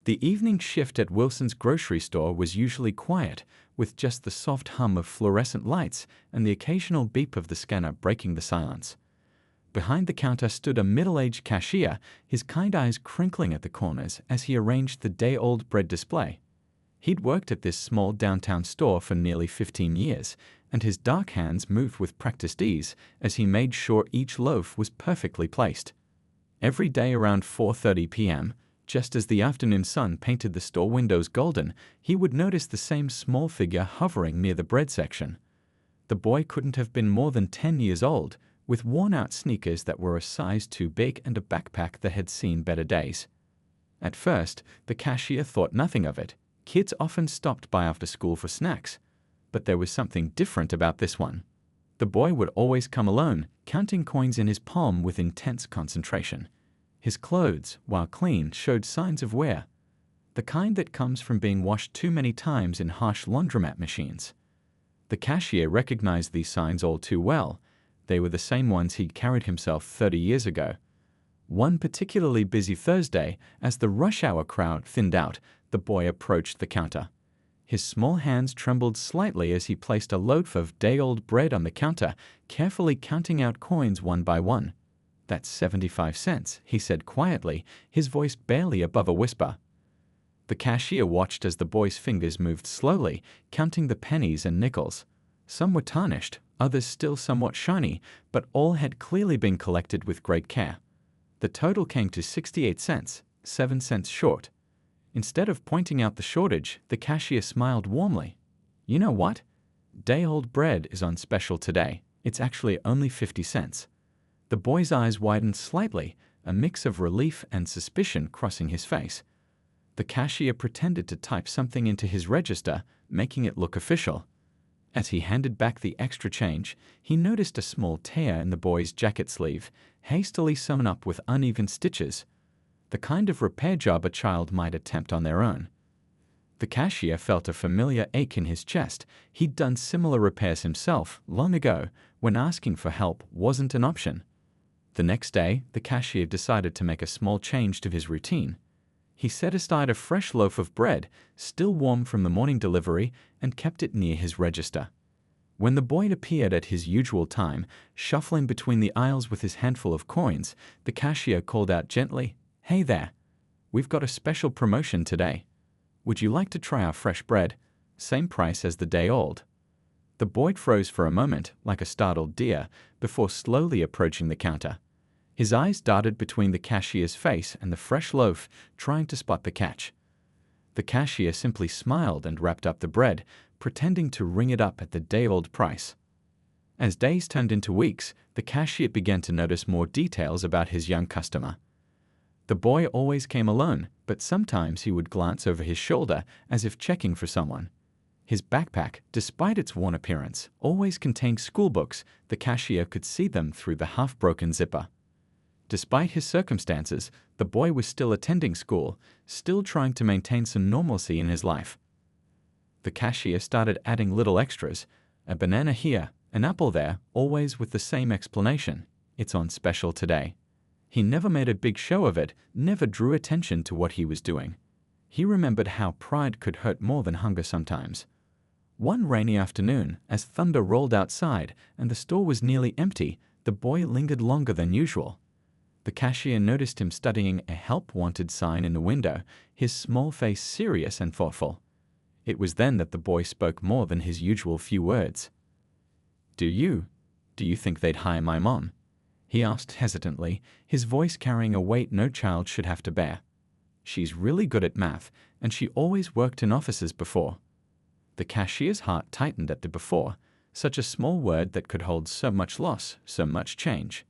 The evening shift at Wilson's grocery store was usually quiet, with just the soft hum of fluorescent lights and the occasional beep of the scanner breaking the silence. Behind the counter stood a middle-aged cashier, his kind eyes crinkling at the corners as he arranged the day-old bread display. He'd worked at this small downtown store for nearly 15 years, and his dark hands moved with practiced ease as he made sure each loaf was perfectly placed. Every day around 4:30 p.m., just as the afternoon sun painted the store windows golden, he would notice the same small figure hovering near the bread section. The boy couldn't have been more than 10 years old, with worn-out sneakers that were a size too big and a backpack that had seen better days. At first, the cashier thought nothing of it. Kids often stopped by after school for snacks. But there was something different about this one. The boy would always come alone, counting coins in his palm with intense concentration. His clothes, while clean, showed signs of wear, the kind that comes from being washed too many times in harsh laundromat machines. The cashier recognized these signs all too well. They were the same ones he'd carried himself 30 years ago. One particularly busy Thursday, as the rush hour crowd thinned out, the boy approached the counter. His small hands trembled slightly as he placed a loaf of day-old bread on the counter, carefully counting out coins one by one. "That's 75 cents, he said quietly, his voice barely above a whisper. The cashier watched as the boy's fingers moved slowly, counting the pennies and nickels. Some were tarnished, others still somewhat shiny, but all had clearly been collected with great care. The total came to 68 cents, 7 cents short. Instead of pointing out the shortage, the cashier smiled warmly. "You know what? Day-old bread is on special today. It's actually only 50 cents. The boy's eyes widened slightly, a mix of relief and suspicion crossing his face. The cashier pretended to type something into his register, making it look official. As he handed back the extra change, he noticed a small tear in the boy's jacket sleeve, hastily sewn up with uneven stitches, the kind of repair job a child might attempt on their own. The cashier felt a familiar ache in his chest. He'd done similar repairs himself long ago, when asking for help wasn't an option. The next day, the cashier decided to make a small change to his routine. He set aside a fresh loaf of bread, still warm from the morning delivery, and kept it near his register. When the boy appeared at his usual time, shuffling between the aisles with his handful of coins, the cashier called out gently, "Hey there, we've got a special promotion today. Would you like to try our fresh bread? Same price as the day old." The boy froze for a moment, like a startled deer, before slowly approaching the counter. His eyes darted between the cashier's face and the fresh loaf, trying to spot the catch. The cashier simply smiled and wrapped up the bread, pretending to ring it up at the day-old price. As days turned into weeks, the cashier began to notice more details about his young customer. The boy always came alone, but sometimes he would glance over his shoulder as if checking for someone. His backpack, despite its worn appearance, always contained schoolbooks. The cashier could see them through the half-broken zipper. Despite his circumstances, the boy was still attending school, still trying to maintain some normalcy in his life. The cashier started adding little extras, a banana here, an apple there, always with the same explanation: "It's on special today." He never made a big show of it, never drew attention to what he was doing. He remembered how pride could hurt more than hunger sometimes. One rainy afternoon, as thunder rolled outside and the store was nearly empty, the boy lingered longer than usual. The cashier noticed him studying a help wanted sign in the window, his small face serious and thoughtful. It was then that the boy spoke more than his usual few words. Do you think they'd hire my mom?" he asked hesitantly, his voice carrying a weight no child should have to bear. "She's really good at math, and she always worked in offices before." The cashier's heart tightened at the before, such a small word that could hold so much loss, so much change.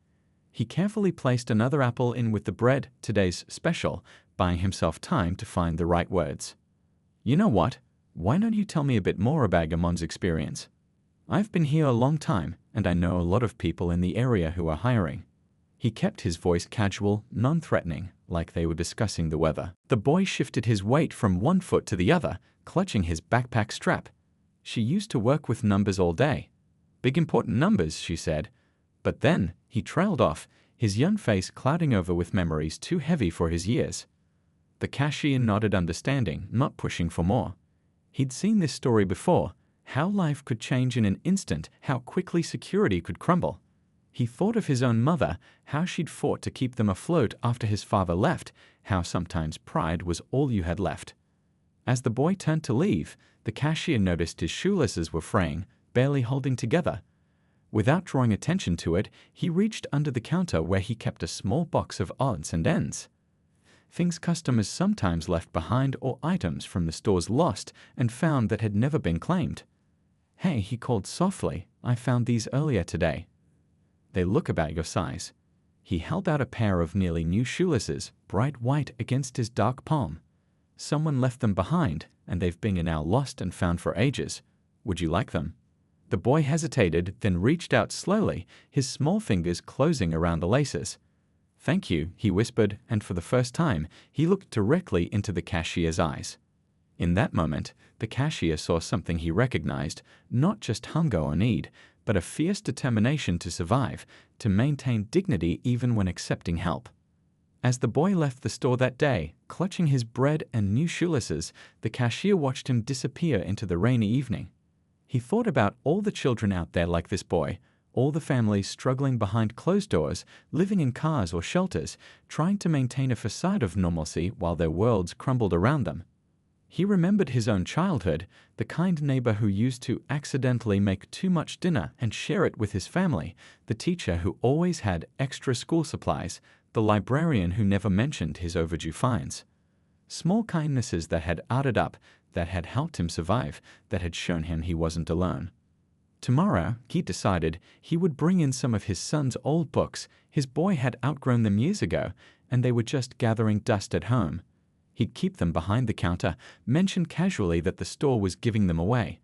He carefully placed another apple in with the bread, today's special, buying himself time to find the right words. "You know what? Why don't you tell me a bit more about your mom's experience? I've been here a long time, and I know a lot of people in the area who are hiring." He kept his voice casual, non-threatening, like they were discussing the weather. The boy shifted his weight from one foot to the other, clutching his backpack strap. "She used to work with numbers all day. Big important numbers," she said. But then, he trailed off, his young face clouding over with memories too heavy for his years. The cashier nodded understanding, not pushing for more. He'd seen this story before, how life could change in an instant, how quickly security could crumble. He thought of his own mother, how she'd fought to keep them afloat after his father left, how sometimes pride was all you had left. As the boy turned to leave, the cashier noticed his shoelaces were fraying, barely holding together. Without drawing attention to it, he reached under the counter where he kept a small box of odds and ends. Things customers sometimes left behind or items from the stores lost and found that had never been claimed. "Hey," he called softly, "I found these earlier today. They look about your size." He held out a pair of nearly new shoelaces, bright white against his dark palm. "Someone left them behind, and they've been now lost and found for ages. Would you like them?" The boy hesitated, then reached out slowly, his small fingers closing around the laces. "Thank you," he whispered, and for the first time, he looked directly into the cashier's eyes. In that moment, the cashier saw something he recognized, not just hunger or need, but a fierce determination to survive, to maintain dignity even when accepting help. As the boy left the store that day, clutching his bread and new shoelaces, the cashier watched him disappear into the rainy evening. He thought about all the children out there like this boy, all the families struggling behind closed doors, living in cars or shelters, trying to maintain a facade of normalcy while their worlds crumbled around them. He remembered his own childhood, the kind neighbor who used to accidentally make too much dinner and share it with his family, the teacher who always had extra school supplies, the librarian who never mentioned his overdue fines. Small kindnesses that had added up, that had helped him survive, that had shown him he wasn't alone. Tomorrow, he decided, he would bring in some of his son's old books. His boy had outgrown them years ago, and they were just gathering dust at home. He'd keep them behind the counter, mention casually that the store was giving them away.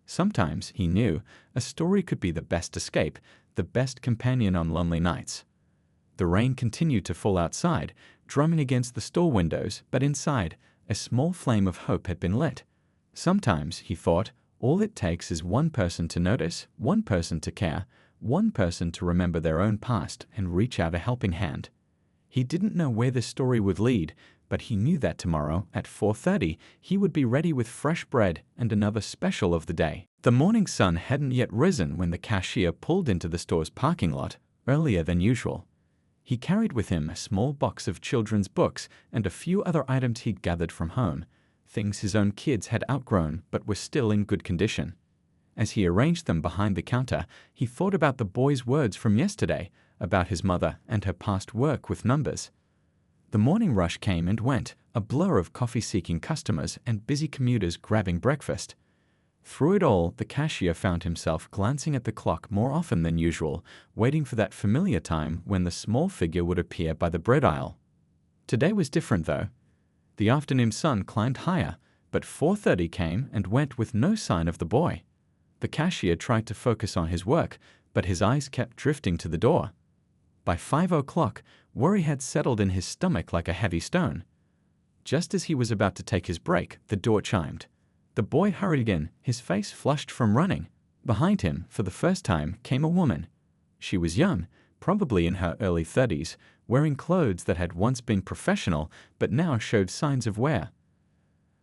Sometimes, he knew, a story could be the best escape, the best companion on lonely nights. The rain continued to fall outside, drumming against the store windows, but inside, a small flame of hope had been lit. Sometimes, he thought, all it takes is one person to notice, one person to care, one person to remember their own past and reach out a helping hand. He didn't know where this story would lead, but he knew that tomorrow, at 4:30, he would be ready with fresh bread and another special of the day. The morning sun hadn't yet risen when the cashier pulled into the store's parking lot, earlier than usual. He carried with him a small box of children's books and a few other items he'd gathered from home, things his own kids had outgrown but were still in good condition. As he arranged them behind the counter, he thought about the boy's words from yesterday, about his mother and her past work with numbers. The morning rush came and went, a blur of coffee-seeking customers and busy commuters grabbing breakfast. Through it all, the cashier found himself glancing at the clock more often than usual, waiting for that familiar time when the small figure would appear by the bread aisle. Today was different, though. The afternoon sun climbed higher, but 4:30 came and went with no sign of the boy. The cashier tried to focus on his work, but his eyes kept drifting to the door. By 5:00, worry had settled in his stomach like a heavy stone. Just as he was about to take his break, the door chimed. The boy hurried in, his face flushed from running. Behind him, for the first time, came a woman. She was young, probably in her early 30s, wearing clothes that had once been professional but now showed signs of wear.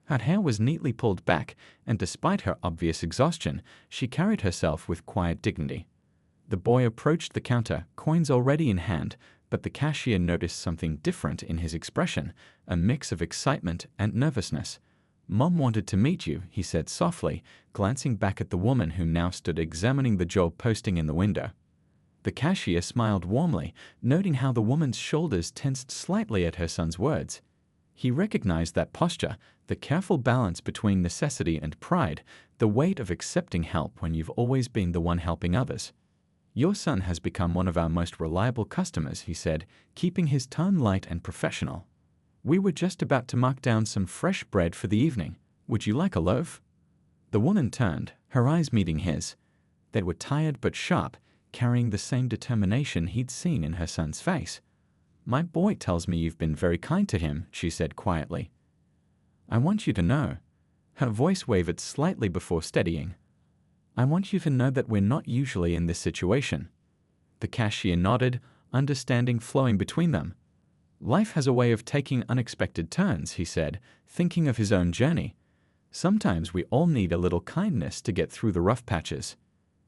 Her hair was neatly pulled back, and despite her obvious exhaustion, she carried herself with quiet dignity. The boy approached the counter, coins already in hand, but the cashier noticed something different in his expression, a mix of excitement and nervousness. "Mom wanted to meet you," he said softly, glancing back at the woman who now stood examining the job posting in the window. The cashier smiled warmly, noting how the woman's shoulders tensed slightly at her son's words. He recognized that posture, the careful balance between necessity and pride, the weight of accepting help when you've always been the one helping others. "Your son has become one of our most reliable customers," he said, keeping his tone light and professional. "We were just about to mark down some fresh bread for the evening. Would you like a loaf?" The woman turned, her eyes meeting his. They were tired but sharp, carrying the same determination he'd seen in her son's face. "My boy tells me you've been very kind to him," she said quietly. "I want you to know." Her voice wavered slightly before steadying. "I want you to know that we're not usually in this situation." The cashier nodded, understanding flowing between them. Life has a way of taking unexpected turns, he said, thinking of his own journey. Sometimes we all need a little kindness to get through the rough patches.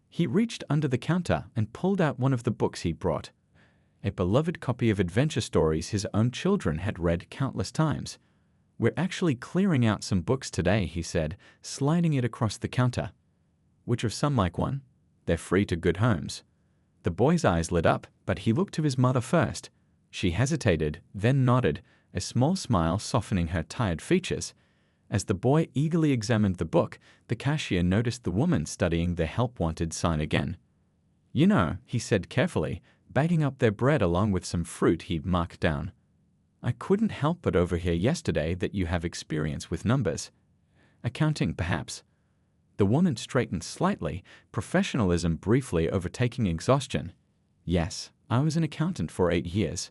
He reached under the counter and pulled out one of the books he'd brought. A beloved copy of adventure stories his own children had read countless times. We're actually clearing out some books today, he said, sliding it across the counter. Which of some like one? They're free to good homes. The boy's eyes lit up, but he looked to his mother first. She hesitated, then nodded, a small smile softening her tired features. As the boy eagerly examined the book, the cashier noticed the woman studying the help wanted sign again. You know, he said carefully, bagging up their bread along with some fruit he'd marked down. I couldn't help but overhear yesterday that you have experience with numbers. Accounting, perhaps. The woman straightened slightly, professionalism briefly overtaking exhaustion. Yes, I was an accountant for 8 years.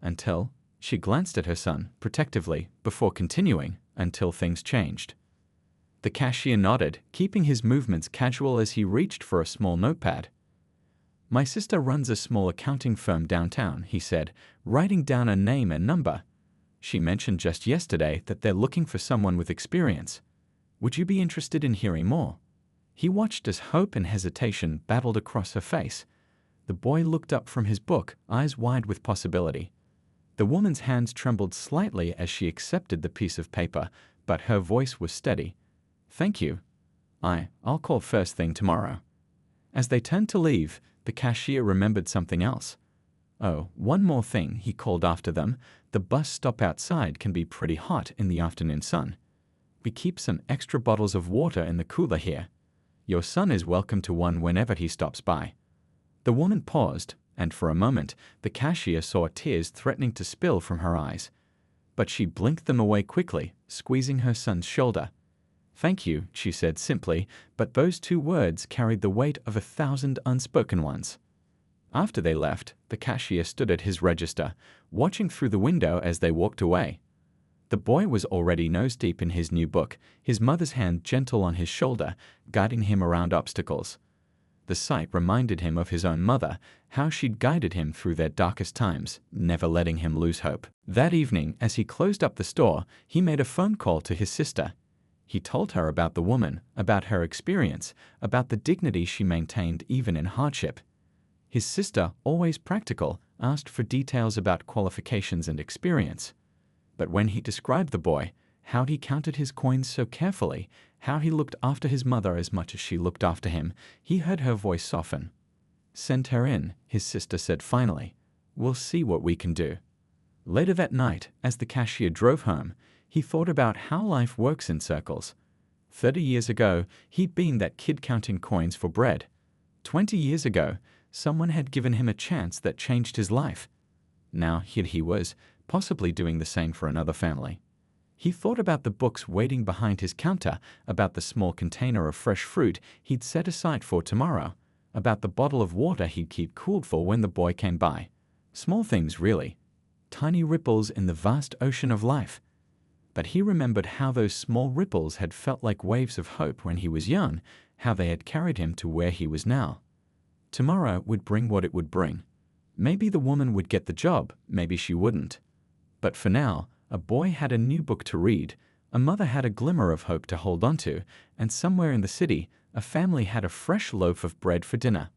Until, she glanced at her son, protectively, before continuing, until things changed. The cashier nodded, keeping his movements casual as he reached for a small notepad. My sister runs a small accounting firm downtown, he said, writing down a name and number. She mentioned just yesterday that they're looking for someone with experience. Would you be interested in hearing more? He watched as hope and hesitation battled across her face. The boy looked up from his book, eyes wide with possibility. The woman's hands trembled slightly as she accepted the piece of paper, but her voice was steady. Thank you. I'll call first thing tomorrow. As they turned to leave, the cashier remembered something else. Oh, one more thing, he called after them. The bus stop outside can be pretty hot in the afternoon sun. We keep some extra bottles of water in the cooler here. Your son is welcome to one whenever he stops by. The woman paused, and for a moment, the cashier saw tears threatening to spill from her eyes. But she blinked them away quickly, squeezing her son's shoulder. Thank you, she said simply, but those 2 words carried the weight of 1,000 unspoken ones. After they left, the cashier stood at his register, watching through the window as they walked away. The boy was already nose-deep in his new book, his mother's hand gentle on his shoulder, guiding him around obstacles. The sight reminded him of his own mother, how she'd guided him through their darkest times, never letting him lose hope. That evening, as he closed up the store, he made a phone call to his sister. He told her about the woman, about her experience, about the dignity she maintained even in hardship. His sister, always practical, asked for details about qualifications and experience. But when he described the boy, how he counted his coins so carefully, how he looked after his mother as much as she looked after him, he heard her voice soften. Send her in, his sister said finally. We'll see what we can do. Later that night, as the cashier drove home, he thought about how life works in circles. 30 years ago, he'd been that kid counting coins for bread. 20 years ago, someone had given him a chance that changed his life. Now here he was, possibly doing the same for another family. He thought about the books waiting behind his counter, about the small container of fresh fruit he'd set aside for tomorrow, about the bottle of water he'd keep cooled for when the boy came by. Small things, really. Tiny ripples in the vast ocean of life. But he remembered how those small ripples had felt like waves of hope when he was young, how they had carried him to where he was now. Tomorrow would bring what it would bring. Maybe the woman would get the job, maybe she wouldn't. But for now, a boy had a new book to read, a mother had a glimmer of hope to hold on to, and somewhere in the city, a family had a fresh loaf of bread for dinner.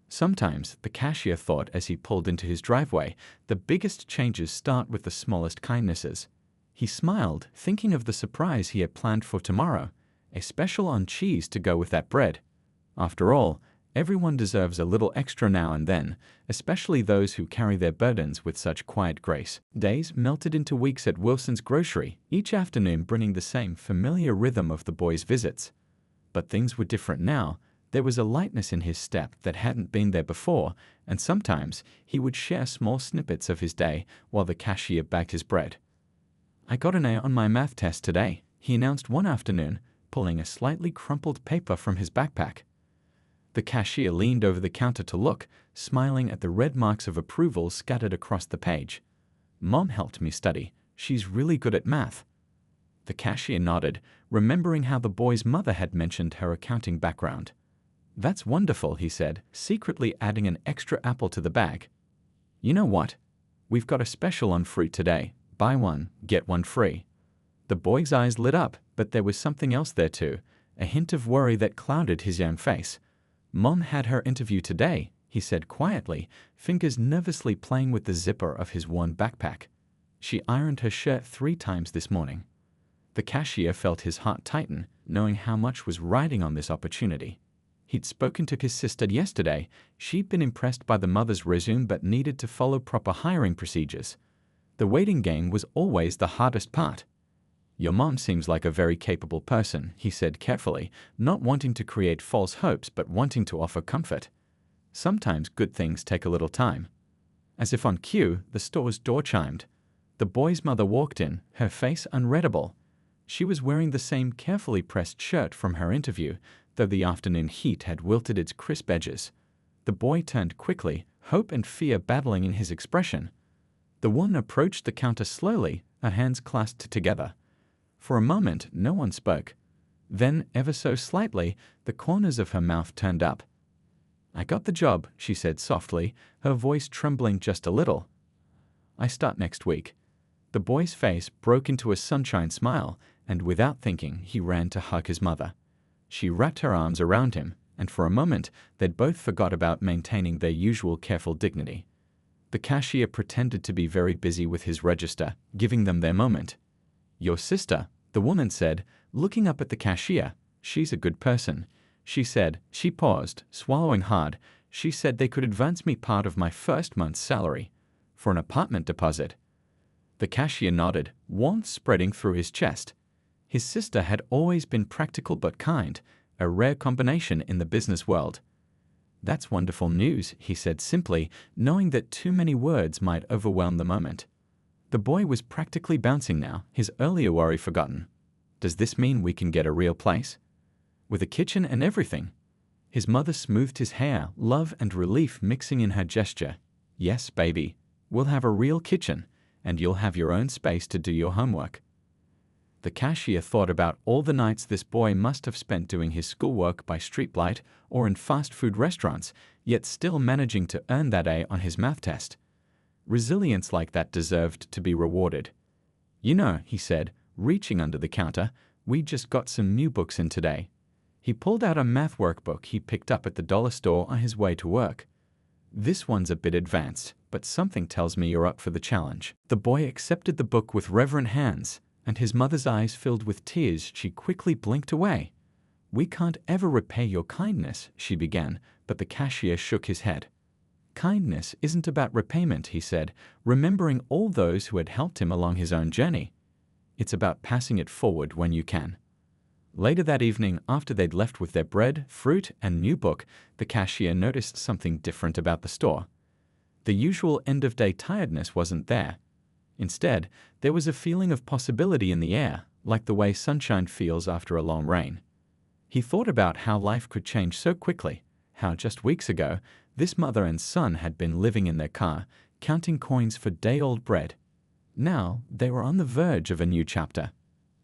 Sometimes, the cashier thought as he pulled into his driveway, the biggest changes start with the smallest kindnesses. He smiled, thinking of the surprise he had planned for tomorrow, a special on cheese to go with that bread. After all, everyone deserves a little extra now and then, especially those who carry their burdens with such quiet grace. Days melted into weeks at Wilson's grocery, each afternoon bringing the same familiar rhythm of the boy's visits. But things were different now. There was a lightness in his step that hadn't been there before, and sometimes he would share small snippets of his day while the cashier bagged his bread. I got an A on my math test today, he announced one afternoon, pulling a slightly crumpled paper from his backpack. The cashier leaned over the counter to look, smiling at the red marks of approval scattered across the page. Mom helped me study. She's really good at math. The cashier nodded, remembering how the boy's mother had mentioned her accounting background. That's wonderful, he said, secretly adding an extra apple to the bag. You know what? "We've got a special on fruit today. Buy one, get one free." The boy's eyes lit up, but there was something else there too, a hint of worry that clouded his young face. "Mom had her interview today," he said quietly, fingers nervously playing with the zipper of his worn backpack. "She ironed her shirt 3 times this morning." The cashier felt his heart tighten, knowing how much was riding on this opportunity. He'd spoken to his sister yesterday. She'd been impressed by the mother's resume but needed to follow proper hiring procedures. The waiting game was always the hardest part. "Your mom seems like a very capable person," he said carefully, not wanting to create false hopes but wanting to offer comfort. Sometimes good things take a little time. As if on cue, the store's door chimed. The boy's mother walked in, her face unreadable. She was wearing the same carefully pressed shirt from her interview, though the afternoon heat had wilted its crisp edges. The boy turned quickly, hope and fear battling in his expression. The woman approached the counter slowly, her hands clasped together. For a moment, no one spoke. Then, ever so slightly, the corners of her mouth turned up. "I got the job," she said softly, her voice trembling just a little. "I start next week." The boy's face broke into a sunshine smile, and without thinking, he ran to hug his mother. She wrapped her arms around him, and for a moment, they'd both forgot about maintaining their usual careful dignity. The cashier pretended to be very busy with his register, giving them their moment. "Your sister," the woman said, looking up at the cashier. "She's a good person." She said, she paused, swallowing hard. "She said they could advance me part of my first month's salary. For an apartment deposit." The cashier nodded, warmth spreading through his chest. His sister had always been practical but kind, a rare combination in the business world. "That's wonderful news," he said simply, knowing that too many words might overwhelm the moment. The boy was practically bouncing now, his earlier worry forgotten. "Does this mean we can get a real place? With a kitchen and everything?" His mother smoothed his hair, love and relief mixing in her gesture. "Yes, baby. We'll have a real kitchen, and you'll have your own space to do your homework." The cashier thought about all the nights this boy must have spent doing his schoolwork by streetlight or in fast food restaurants, yet still managing to earn that A on his math test. Resilience like that deserved to be rewarded. "You know," he said, reaching under the counter, "we just got some new books in today." He pulled out a math workbook he picked up at the dollar store on his way to work. "This one's a bit advanced, but something tells me you're up for the challenge." The boy accepted the book with reverent hands, and his mother's eyes filled with tears. She quickly blinked away. "We can't ever repay your kindness," she began, but the cashier shook his head. "Kindness isn't about repayment," he said, remembering all those who had helped him along his own journey. "It's about passing it forward when you can." Later that evening, after they'd left with their bread, fruit, and new book, the cashier noticed something different about the store. The usual end-of-day tiredness wasn't there. Instead, there was a feeling of possibility in the air, like the way sunshine feels after a long rain. He thought about how life could change so quickly, how just weeks ago, this mother and son had been living in their car, counting coins for day-old bread. Now, they were on the verge of a new chapter.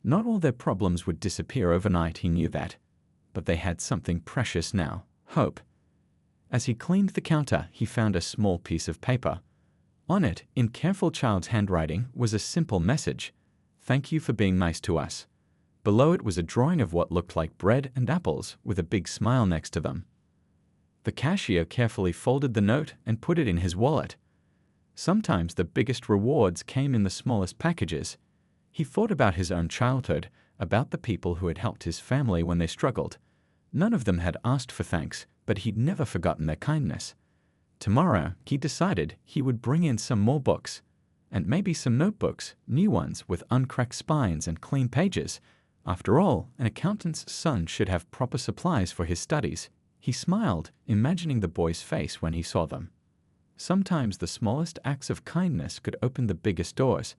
Not all their problems would disappear overnight, he knew that. But they had something precious now, hope. As he cleaned the counter, he found a small piece of paper. On it, in careful child's handwriting, was a simple message. "Thank you for being nice to us." Below it was a drawing of what looked like bread and apples, with a big smile next to them. The cashier carefully folded the note and put it in his wallet. Sometimes the biggest rewards came in the smallest packages. He thought about his own childhood, about the people who had helped his family when they struggled. None of them had asked for thanks, but he'd never forgotten their kindness. Tomorrow, he decided he would bring in some more books, and maybe some notebooks, new ones with uncracked spines and clean pages. After all, an accountant's son should have proper supplies for his studies. He smiled, imagining the boy's face when he saw them. Sometimes the smallest acts of kindness could open the biggest doors.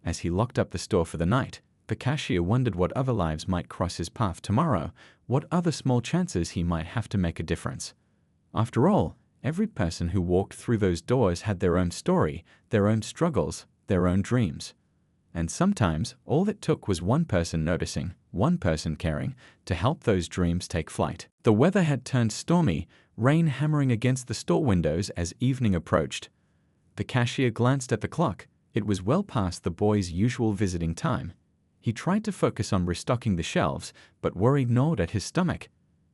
As he locked up the store for the night, the cashier wondered what other lives might cross his path tomorrow, what other small chances he might have to make a difference. After all, every person who walked through those doors had their own story, their own struggles, their own dreams. And sometimes, all it took was one person noticing, one person caring, to help those dreams take flight. The weather had turned stormy, rain hammering against the store windows as evening approached. The cashier glanced at the clock. It was well past the boy's usual visiting time. He tried to focus on restocking the shelves, but worry gnawed at his stomach.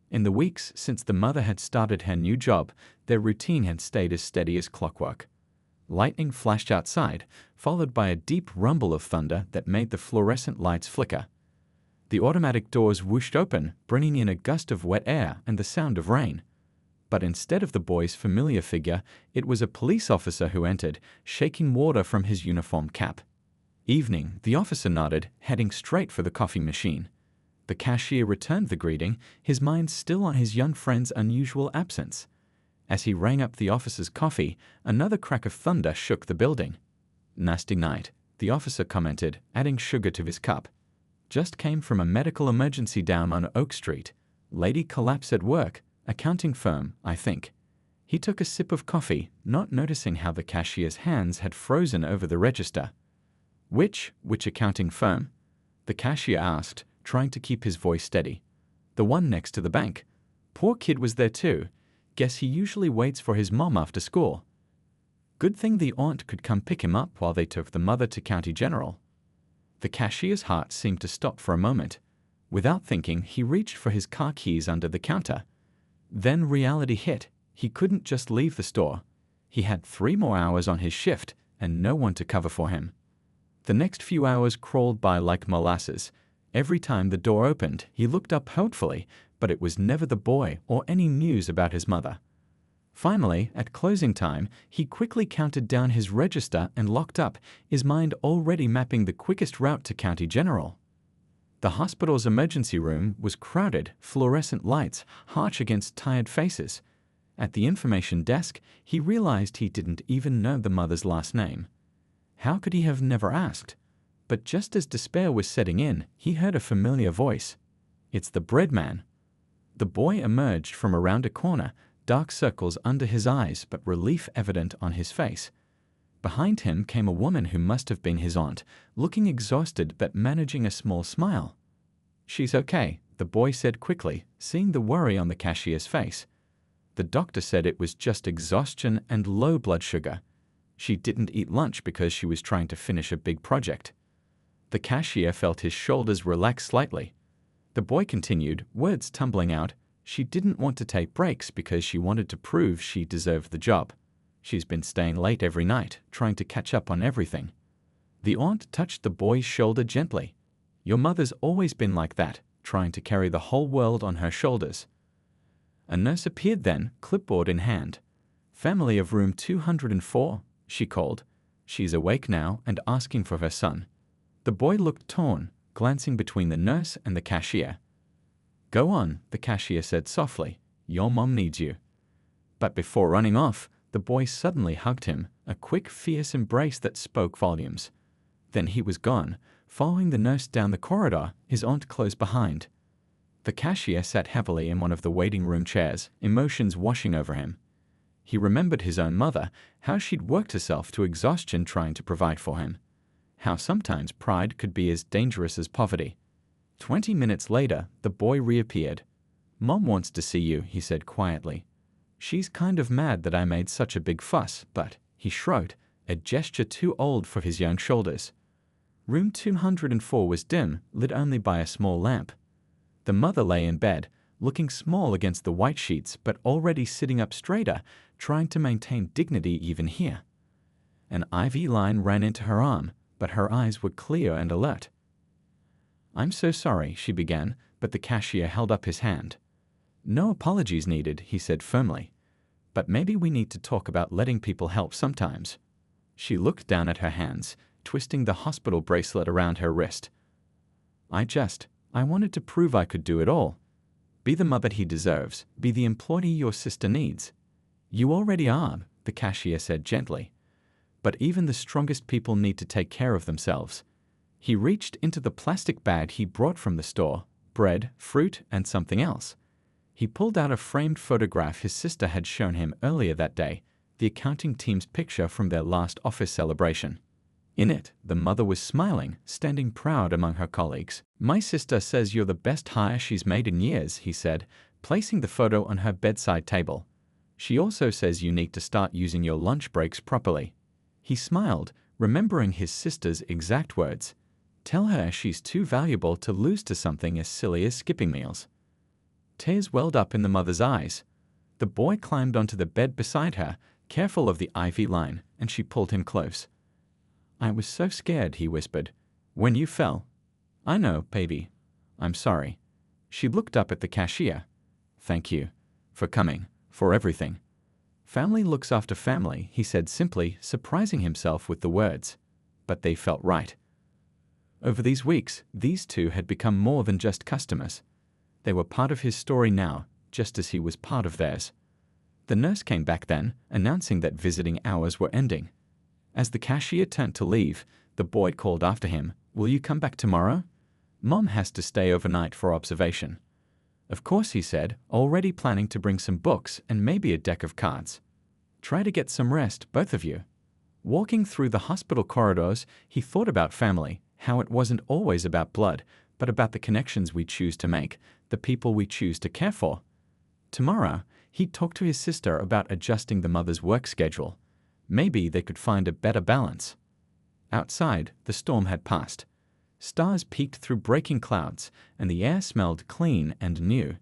In the weeks since the mother had started her new job, their routine had stayed as steady as clockwork. Lightning flashed outside, followed by a deep rumble of thunder that made the fluorescent lights flicker. The automatic doors whooshed open, bringing in a gust of wet air and the sound of rain. But instead of the boy's familiar figure, it was a police officer who entered, shaking water from his uniformed cap. "Evening," the officer nodded, heading straight for the coffee machine. The cashier returned the greeting, his mind still on his young friend's unusual absence. As he rang up the officer's coffee, another crack of thunder shook the building. "Nasty night," the officer commented, adding sugar to his cup. "Just came from a medical emergency down on Oak Street. Lady collapsed at work. Accounting firm, I think." He took a sip of coffee, not noticing how the cashier's hands had frozen over the register. Which accounting firm?" the cashier asked, trying to keep his voice steady. "The one next to the bank. Poor kid was there too. Guess he usually waits for his mom after school. Good thing the aunt could come pick him up while they took the mother to County General." The cashier's heart seemed to stop for a moment. Without thinking, he reached for his car keys under the counter. Then reality hit. He couldn't just leave the store. He had 3 more hours on his shift and no one to cover for him. The next few hours crawled by like molasses. Every time the door opened, he looked up hopefully, but it was never the boy or any news about his mother. Finally, at closing time, he quickly counted down his register and locked up, his mind already mapping the quickest route to County General. The hospital's emergency room was crowded, fluorescent lights harsh against tired faces. At the information desk, he realized he didn't even know the mother's last name. How could he have never asked? But just as despair was setting in, he heard a familiar voice. "It's the bread man." The boy emerged from around a corner, dark circles under his eyes but relief evident on his face. Behind him came a woman who must have been his aunt, looking exhausted but managing a small smile. "She's okay," the boy said quickly, seeing the worry on the cashier's face. "The doctor said it was just exhaustion and low blood sugar. She didn't eat lunch because she was trying to finish a big project." The cashier felt his shoulders relax slightly. The boy continued, words tumbling out. "She didn't want to take breaks because she wanted to prove she deserved the job. She's been staying late every night, trying to catch up on everything." The aunt touched the boy's shoulder gently. "Your mother's always been like that, trying to carry the whole world on her shoulders." A nurse appeared then, clipboard in hand. "Family of room 204, she called. "She's awake now and asking for her son." The boy looked torn, glancing between the nurse and the cashier. "Go on," the cashier said softly. "Your mom needs you." But before running off, the boy suddenly hugged him, a quick, fierce embrace that spoke volumes. Then he was gone, following the nurse down the corridor, his aunt close behind. The cashier sat heavily in one of the waiting room chairs, emotions washing over him. He remembered his own mother, how she'd worked herself to exhaustion trying to provide for him. How sometimes pride could be as dangerous as poverty. 20 minutes later, the boy reappeared. "Mom wants to see you," he said quietly. "She's kind of mad that I made such a big fuss, but," he shrugged, a gesture too old for his young shoulders. Room 204 was dim, lit only by a small lamp. The mother lay in bed, looking small against the white sheets but already sitting up straighter, trying to maintain dignity even here. An IV line ran into her arm, but her eyes were clear and alert. "I'm so sorry," she began, but the cashier held up his hand. "No apologies needed," he said firmly. "But maybe we need to talk about letting people help sometimes." She looked down at her hands, twisting the hospital bracelet around her wrist. I wanted to prove I could do it all. Be the mother he deserves, be the employee your sister needs." "You already are," the cashier said gently. "But even the strongest people need to take care of themselves." He reached into the plastic bag he brought from the store, bread, fruit, and something else. He pulled out a framed photograph his sister had shown him earlier that day, the accounting team's picture from their last office celebration. In it, the mother was smiling, standing proud among her colleagues. "My sister says you're the best hire she's made in years," he said, placing the photo on her bedside table. "She also says you need to start using your lunch breaks properly." He smiled, remembering his sister's exact words. Tell her she's too valuable to lose to something as silly as skipping meals. Tears welled up in the mother's eyes. The boy climbed onto the bed beside her, careful of the ivy line, and she pulled him close. I was so scared, he whispered. When you fell. I know, baby. I'm sorry. She looked up at the cashier. Thank you. For coming. For everything. Family looks after family, he said simply, surprising himself with the words. But they felt right. Over these weeks, these two had become more than just customers. They were part of his story now, just as he was part of theirs. The nurse came back then, announcing that visiting hours were ending. As the cashier turned to leave, the boy called after him, Will you come back tomorrow? Mom has to stay overnight for observation. Of course, he said, already planning to bring some books and maybe a deck of cards. Try to get some rest, both of you. Walking through the hospital corridors, he thought about family, how it wasn't always about blood, but about the connections we choose to make, the people we choose to care for. Tomorrow, he'd talk to his sister about adjusting the mother's work schedule. Maybe they could find a better balance. Outside, the storm had passed. Stars peeked through breaking clouds, and the air smelled clean and new.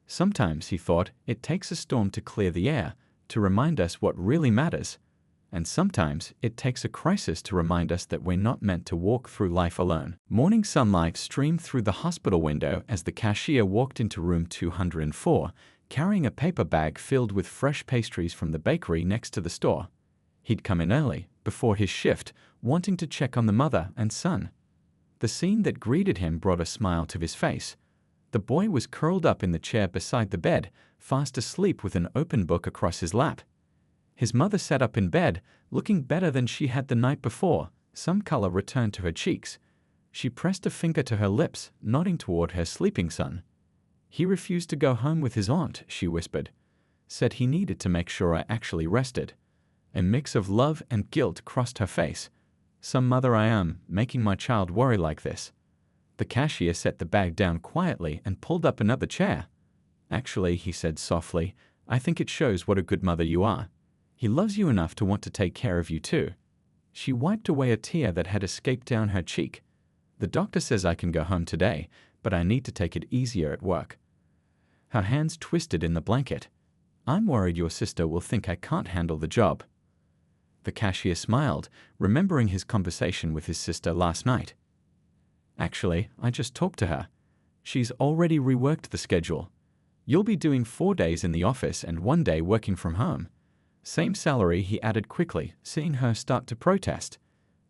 Sometimes, he thought, it takes a storm to clear the air, to remind us what really matters. And sometimes, it takes a crisis to remind us that we're not meant to walk through life alone. Morning sunlight streamed through the hospital window as the cashier walked into room 204, carrying a paper bag filled with fresh pastries from the bakery next to the store. He'd come in early, before his shift, wanting to check on the mother and son. The scene that greeted him brought a smile to his face. The boy was curled up in the chair beside the bed, fast asleep with an open book across his lap. His mother sat up in bed, looking better than she had the night before. Some color returned to her cheeks. She pressed a finger to her lips, nodding toward her sleeping son. He refused to go home with his aunt, she whispered. Said he needed to make sure I actually rested. A mix of love and guilt crossed her face. Some mother I am, making my child worry like this. The cashier set the bag down quietly and pulled up another chair. Actually, he said softly, I think it shows what a good mother you are. He loves you enough to want to take care of you too. She wiped away a tear that had escaped down her cheek. The doctor says I can go home today, but I need to take it easier at work. Her hands twisted in the blanket. I'm worried your sister will think I can't handle the job. The cashier smiled, remembering his conversation with his sister last night. Actually, I just talked to her. She's already reworked the schedule. You'll be doing 4 days in the office and 1 day working from home. Same salary, he added quickly, seeing her start to protest.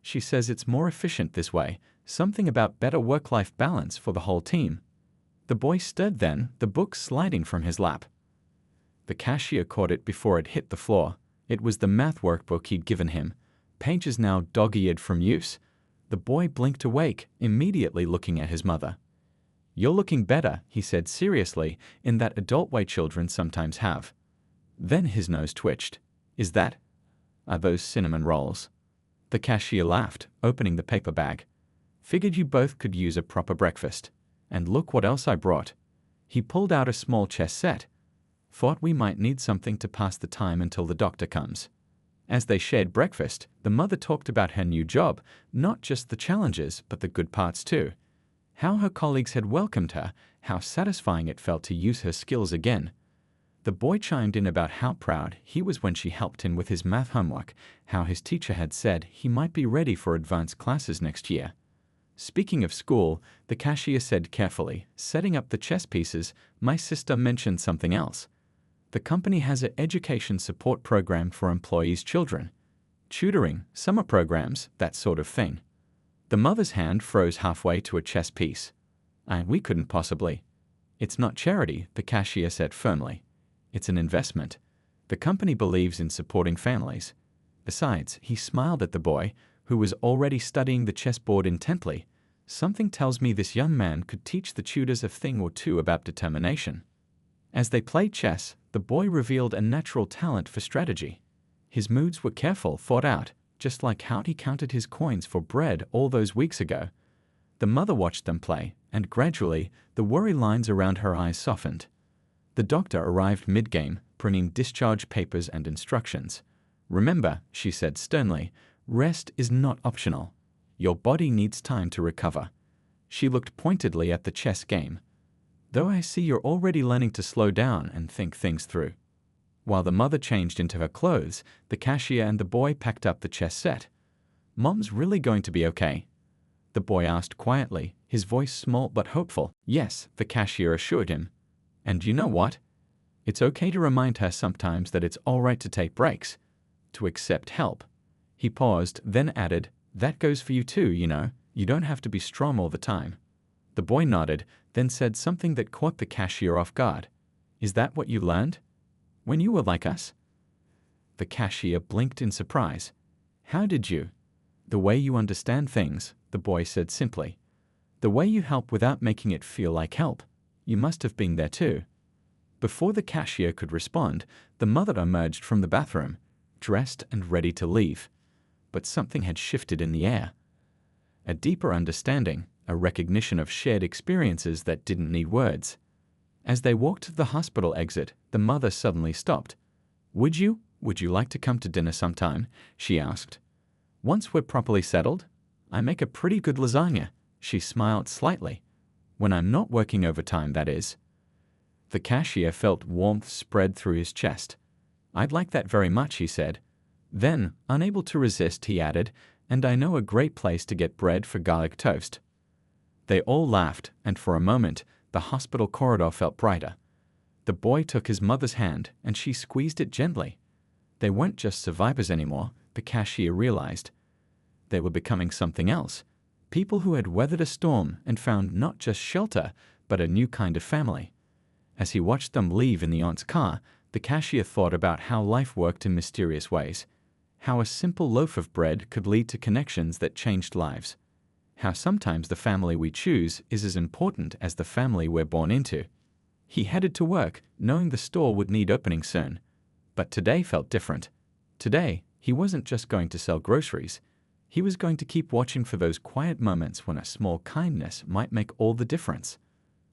She says it's more efficient this way, something about better work-life balance for the whole team. The boy stirred then, the book sliding from his lap. The cashier caught it before it hit the floor. It was the math workbook he'd given him, pages now dog-eared from use. The boy blinked awake, immediately looking at his mother. You're looking better, he said seriously, in that adult way children sometimes have. Then his nose twitched. Is that? Are those cinnamon rolls? The cashier laughed, opening the paper bag. Figured you both could use a proper breakfast. And look what else I brought. He pulled out a small chess set. Thought we might need something to pass the time until the doctor comes. As they shared breakfast, the mother talked about her new job, not just the challenges, but the good parts too. How her colleagues had welcomed her, how satisfying it felt to use her skills again. The boy chimed in about how proud he was when she helped him with his math homework, how his teacher had said he might be ready for advanced classes next year. Speaking of school, the cashier said carefully, setting up the chess pieces, my sister mentioned something else. The company has an education support program for employees' children. Tutoring, summer programs, that sort of thing. The mother's hand froze halfway to a chess piece. We couldn't possibly. It's not charity, the cashier said firmly. It's an investment. The company believes in supporting families. Besides, he smiled at the boy, who was already studying the chessboard intently. Something tells me this young man could teach the tutors a thing or two about determination. As they played chess, the boy revealed a natural talent for strategy. His moves were careful, thought out, just like how he counted his coins for bread all those weeks ago. The mother watched them play, and gradually, the worry lines around her eyes softened. The doctor arrived mid-game, bringing discharge papers and instructions. Remember, she said sternly, Rest is not optional. Your body needs time to recover. She looked pointedly at the chess game. Though I see you're already learning to slow down and think things through. While the mother changed into her clothes, the cashier and the boy packed up the chess set. Mom's really going to be okay? The boy asked quietly, his voice small but hopeful. Yes, the cashier assured him. And you know what? It's okay to remind her sometimes that it's all right to take breaks, to accept help. He paused, then added, that goes for you too, you know. You don't have to be strong all the time. The boy nodded, then said something that caught the cashier off guard. Is that what you learned? When you were like us? The cashier blinked in surprise. How did you? The way you understand things, the boy said simply. The way you help without making it feel like help. You must have been there too. Before the cashier could respond, the mother emerged from the bathroom, dressed and ready to leave. But something had shifted in the air. A deeper understanding, a recognition of shared experiences that didn't need words. As they walked to the hospital exit, the mother suddenly stopped. Would you like to come to dinner sometime? She asked. Once we're properly settled? I make a pretty good lasagna. She smiled slightly. When I'm not working overtime, that is. The cashier felt warmth spread through his chest. I'd like that very much, he said. Then, unable to resist, he added, and I know a great place to get bread for garlic toast. They all laughed, and for a moment, the hospital corridor felt brighter. The boy took his mother's hand, and she squeezed it gently. They weren't just survivors anymore, the cashier realized. They were becoming something else. People who had weathered a storm and found not just shelter, but a new kind of family. As he watched them leave in the aunt's car, the cashier thought about how life worked in mysterious ways. How a simple loaf of bread could lead to connections that changed lives. How sometimes the family we choose is as important as the family we're born into. He headed to work, knowing the store would need opening soon. But today felt different. Today, he wasn't just going to sell groceries. He was going to keep watching for those quiet moments when a small kindness might make all the difference.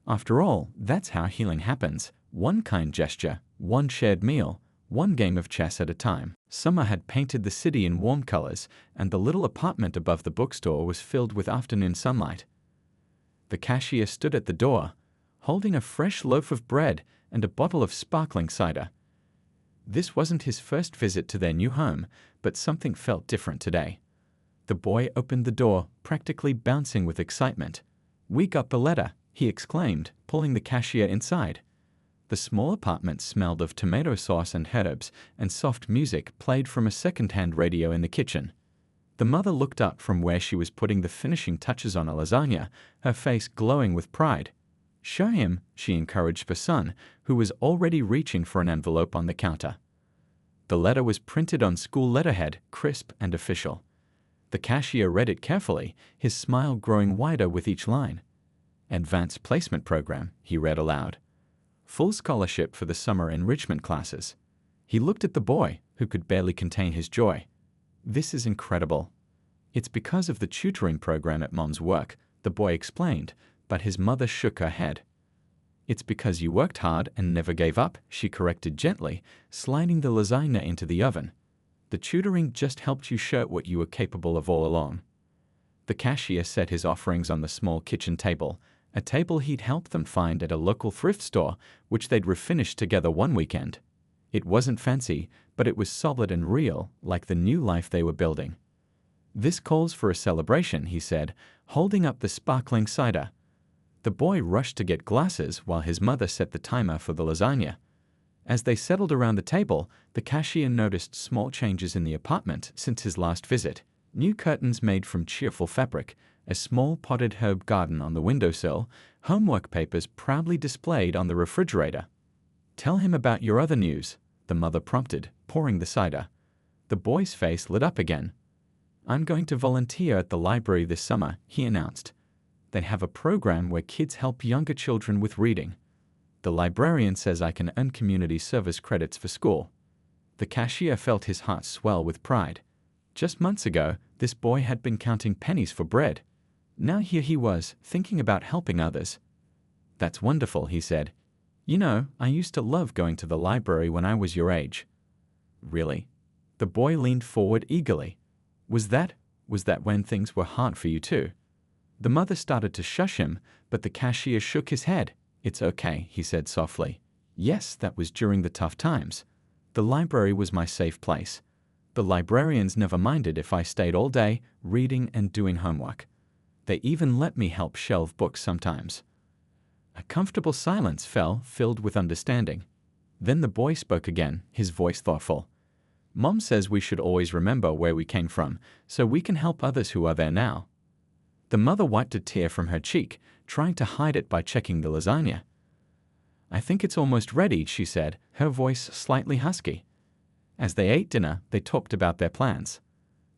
After all, that's how healing happens. One kind gesture, one shared meal, one game of chess at a time. Summer had painted the city in warm colors, and the little apartment above the bookstore was filled with afternoon sunlight. The cashier stood at the door, holding a fresh loaf of bread and a bottle of sparkling cider. This wasn't his first visit to their new home, but something felt different today. The boy opened the door, practically bouncing with excitement. We got the letter, he exclaimed, pulling the cashier inside. The small apartment smelled of tomato sauce and herbs, and soft music played from a second-hand radio in the kitchen. The mother looked up from where she was putting the finishing touches on a lasagna, her face glowing with pride. Show him, she encouraged her son, who was already reaching for an envelope on the counter. The letter was printed on school letterhead, crisp and official. The cashier read it carefully, his smile growing wider with each line. Advanced Placement Program, he read aloud. Full scholarship for the summer enrichment classes. He looked at the boy, who could barely contain his joy. This is incredible. It's because of the tutoring program at Mom's work, the boy explained, but his mother shook her head. It's because you worked hard and never gave up, she corrected gently, sliding the lasagna into the oven. The tutoring just helped you show what you were capable of all along. The cashier set his offerings on the small kitchen table, a table he'd helped them find at a local thrift store, which they'd refinished together one weekend. It wasn't fancy, but it was solid and real, like the new life they were building. This calls for a celebration, he said, holding up the sparkling cider. The boy rushed to get glasses while his mother set the timer for the lasagna. As they settled around the table, the cashier noticed small changes in the apartment since his last visit. New curtains made from cheerful fabric, a small potted herb garden on the windowsill, homework papers proudly displayed on the refrigerator. Tell him about your other news, the mother prompted, pouring the cider. The boy's face lit up again. I'm going to volunteer at the library this summer, he announced. They have a program where kids help younger children with reading. The librarian says I can earn community service credits for school. The cashier felt his heart swell with pride. Just months ago, this boy had been counting pennies for bread. Now here he was, thinking about helping others. That's wonderful, he said. You know, I used to love going to the library when I was your age. Really? The boy leaned forward eagerly. Was that, was that when things were hard for you too? The mother started to shush him, but the cashier shook his head. It's okay, he said softly. Yes, that was during the tough times. The library was my safe place. The librarians never minded if I stayed all day, reading and doing homework. They even let me help shelve books sometimes. A comfortable silence fell, filled with understanding. Then the boy spoke again, his voice thoughtful. Mom says we should always remember where we came from, so we can help others who are there now. The mother wiped a tear from her cheek, trying to hide it by checking the lasagna. I think it's almost ready, she said, her voice slightly husky. As they ate dinner, they talked about their plans.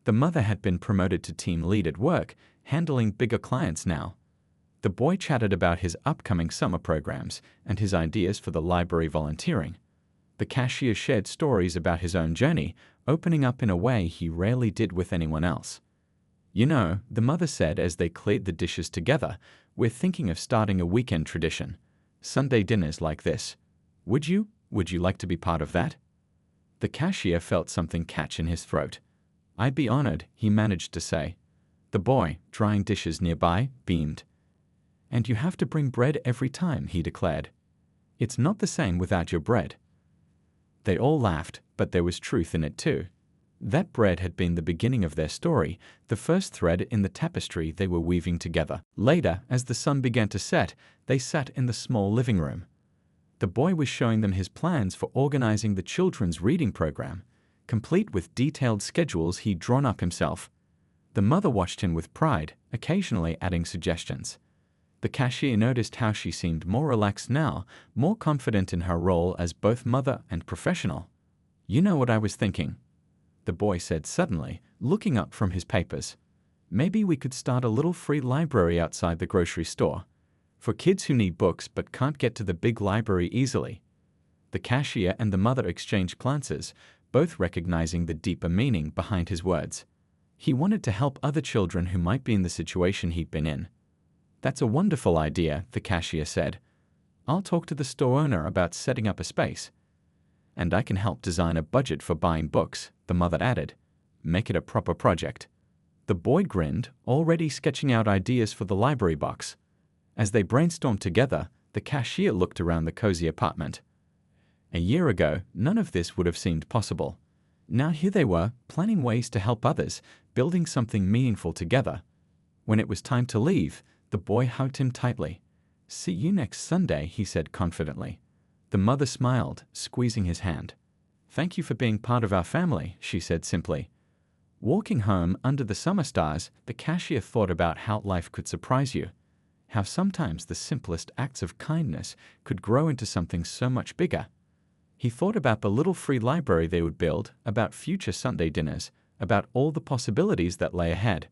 The mother had been promoted to team lead at work, handling bigger clients now. The boy chatted about his upcoming summer programs and his ideas for the library volunteering. The cashier shared stories about his own journey, opening up in a way he rarely did with anyone else. You know, the mother said as they cleared the dishes together, we're thinking of starting a weekend tradition. Sunday dinners like this. Would you like to be part of that? The cashier felt something catch in his throat. I'd be honored, he managed to say. The boy, drying dishes nearby, beamed. And you have to bring bread every time, he declared. It's not the same without your bread. They all laughed, but there was truth in it too. That bread had been the beginning of their story, the first thread in the tapestry they were weaving together. Later, as the sun began to set, they sat in the small living room. The boy was showing them his plans for organizing the children's reading program, complete with detailed schedules he'd drawn up himself. The mother watched him with pride, occasionally adding suggestions. The cashier noticed how she seemed more relaxed now, more confident in her role as both mother and professional. You know what I was thinking? The boy said suddenly, looking up from his papers. Maybe we could start a little free library outside the grocery store. For kids who need books but can't get to the big library easily. The cashier and the mother exchanged glances, both recognizing the deeper meaning behind his words. He wanted to help other children who might be in the situation he'd been in. That's a wonderful idea, the cashier said. I'll talk to the store owner about setting up a space. And I can help design a budget for buying books, the mother added. Make it a proper project. The boy grinned, already sketching out ideas for the library box. As they brainstormed together, the cashier looked around the cozy apartment. A year ago, none of this would have seemed possible. Now here they were, planning ways to help others, building something meaningful together. When it was time to leave, the boy hugged him tightly. See you next Sunday, he said confidently. The mother smiled, squeezing his hand. Thank you for being part of our family, she said simply. Walking home under the summer stars, the cashier thought about how life could surprise you. How sometimes the simplest acts of kindness could grow into something so much bigger. He thought about the little free library they would build, about future Sunday dinners, about all the possibilities that lay ahead.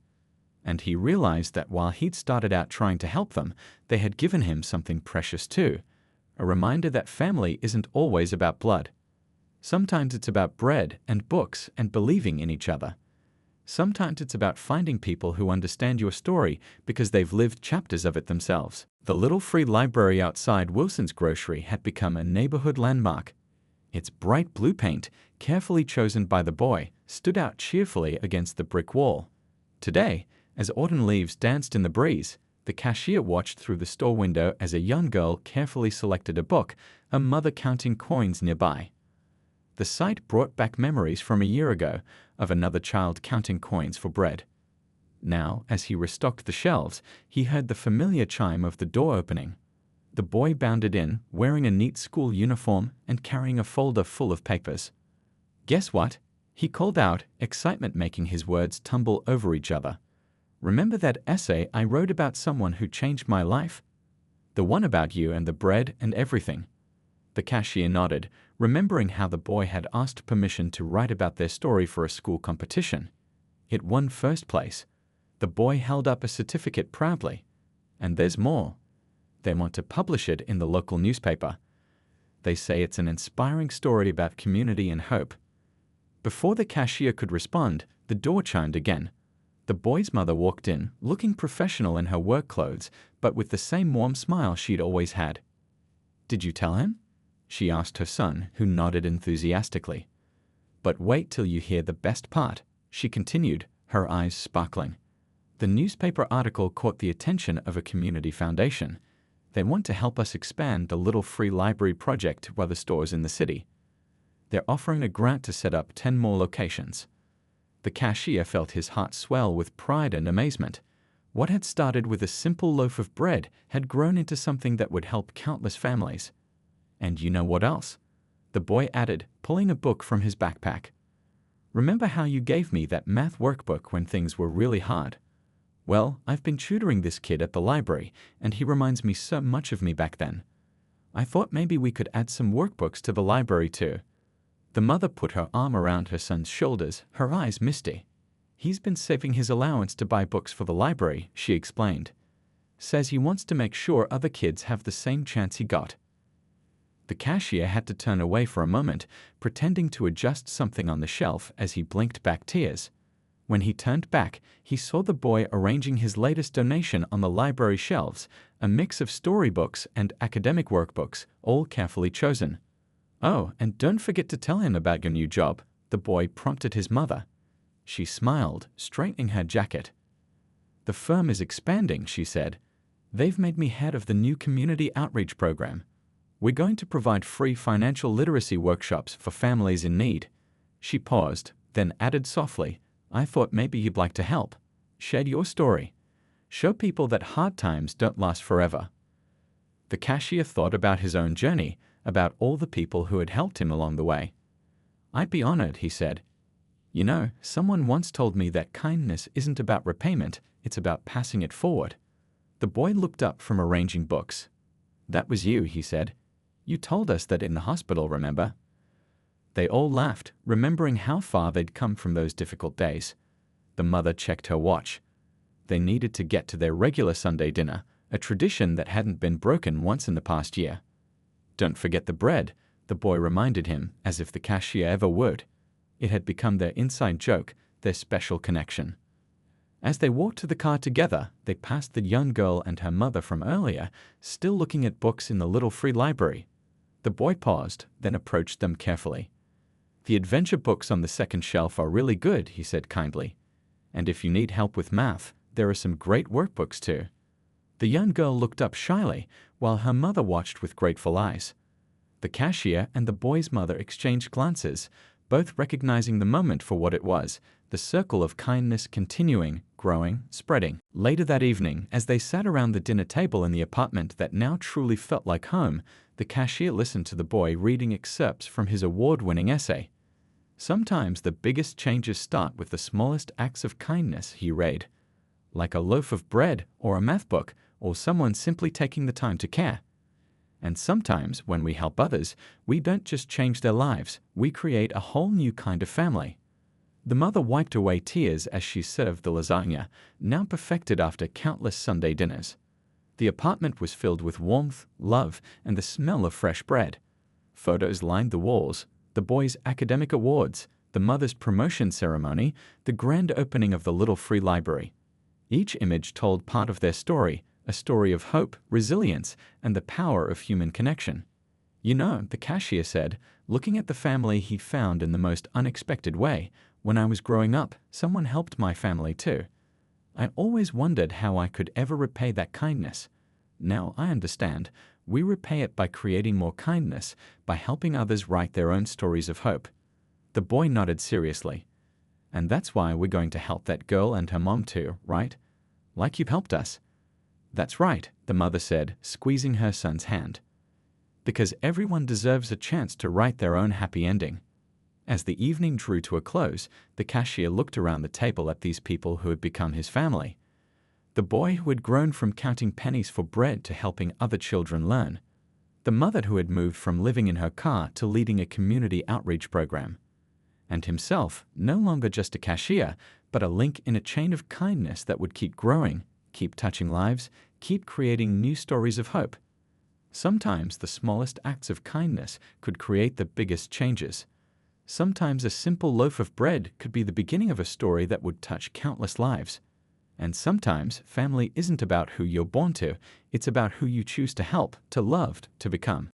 And he realized that while he'd started out trying to help them, they had given him something precious too. A reminder that family isn't always about blood. Sometimes it's about bread and books and believing in each other. Sometimes it's about finding people who understand your story because they've lived chapters of it themselves. The little free library outside Wilson's grocery had become a neighborhood landmark. Its bright blue paint, carefully chosen by the boy, stood out cheerfully against the brick wall. Today, as autumn leaves danced in the breeze, the cashier watched through the store window as a young girl carefully selected a book, a mother counting coins nearby. The sight brought back memories from a year ago of another child counting coins for bread. Now, as he restocked the shelves, he heard the familiar chime of the door opening. The boy bounded in, wearing a neat school uniform and carrying a folder full of papers. Guess what? He called out, excitement making his words tumble over each other. Remember that essay I wrote about someone who changed my life? The one about you and the bread and everything. The cashier nodded, remembering how the boy had asked permission to write about their story for a school competition. It won first place. The boy held up a certificate proudly. And there's more. They want to publish it in the local newspaper. They say it's an inspiring story about community and hope. Before the cashier could respond, the door chimed again. The boy's mother walked in, looking professional in her work clothes, but with the same warm smile she'd always had. Did you tell him? She asked her son, who nodded enthusiastically. But wait till you hear the best part, she continued, her eyes sparkling. The newspaper article caught the attention of a community foundation. They want to help us expand the little free library project to other stores in the city. They're offering a grant to set up 10 more locations. The cashier felt his heart swell with pride and amazement. What had started with a simple loaf of bread had grown into something that would help countless families. And you know what else? The boy added, pulling a book from his backpack. Remember how you gave me that math workbook when things were really hard? Well, I've been tutoring this kid at the library, and he reminds me so much of me back then. I thought maybe we could add some workbooks to the library too. The mother put her arm around her son's shoulders, her eyes misty. He's been saving his allowance to buy books for the library, she explained. Says he wants to make sure other kids have the same chance he got. The cashier had to turn away for a moment, pretending to adjust something on the shelf as he blinked back tears. When he turned back, he saw the boy arranging his latest donation on the library shelves, a mix of storybooks and academic workbooks, all carefully chosen. Oh, and don't forget to tell him about your new job, the boy prompted his mother. She smiled, straightening her jacket. The firm is expanding, she said. They've made me head of the new community outreach program. We're going to provide free financial literacy workshops for families in need. She paused, then added softly, I thought maybe you'd like to help. Share your story. Show people that hard times don't last forever. The cashier thought about his own journey, about all the people who had helped him along the way. I'd be honored, he said. You know, someone once told me that kindness isn't about repayment, it's about passing it forward. The boy looked up from arranging books. That was you, he said. You told us that in the hospital, remember? They all laughed, remembering how far they'd come from those difficult days. The mother checked her watch. They needed to get to their regular Sunday dinner, a tradition that hadn't been broken once in the past year. Don't forget the bread, the boy reminded him, as if the cashier ever would. It had become their inside joke, their special connection. As they walked to the car together, they passed the young girl and her mother from earlier, still looking at books in the little free library. The boy paused, then approached them carefully. The adventure books on the second shelf are really good, he said kindly. And if you need help with math, there are some great workbooks too. The young girl looked up shyly, while her mother watched with grateful eyes. The cashier and the boy's mother exchanged glances, both recognizing the moment for what it was, the circle of kindness continuing, growing, spreading. Later that evening, as they sat around the dinner table in the apartment that now truly felt like home, the cashier listened to the boy reading excerpts from his award-winning essay. Sometimes the biggest changes start with the smallest acts of kindness, he read. Like a loaf of bread, or a math book, or someone simply taking the time to care. And sometimes, when we help others, we don't just change their lives, we create a whole new kind of family. The mother wiped away tears as she served the lasagna, now perfected after countless Sunday dinners. The apartment was filled with warmth, love, and the smell of fresh bread. Photos lined the walls, the boy's academic awards, the mother's promotion ceremony, the grand opening of the little free library. Each image told part of their story, a story of hope, resilience, and the power of human connection. You know, the cashier said, looking at the family he found in the most unexpected way, when I was growing up, someone helped my family too. I always wondered how I could ever repay that kindness. Now I understand. We repay it by creating more kindness, by helping others write their own stories of hope. The boy nodded seriously. And that's why we're going to help that girl and her mom too, right? Like you've helped us. That's right, the mother said, squeezing her son's hand. Because everyone deserves a chance to write their own happy ending. As the evening drew to a close, the cashier looked around the table at these people who had become his family. The boy who had grown from counting pennies for bread to helping other children learn. The mother who had moved from living in her car to leading a community outreach program. And himself, no longer just a cashier, but a link in a chain of kindness that would keep growing, keep touching lives, keep creating new stories of hope. Sometimes the smallest acts of kindness could create the biggest changes. Sometimes a simple loaf of bread could be the beginning of a story that would touch countless lives. And sometimes family isn't about who you're born to, it's about who you choose to help, to love, to become.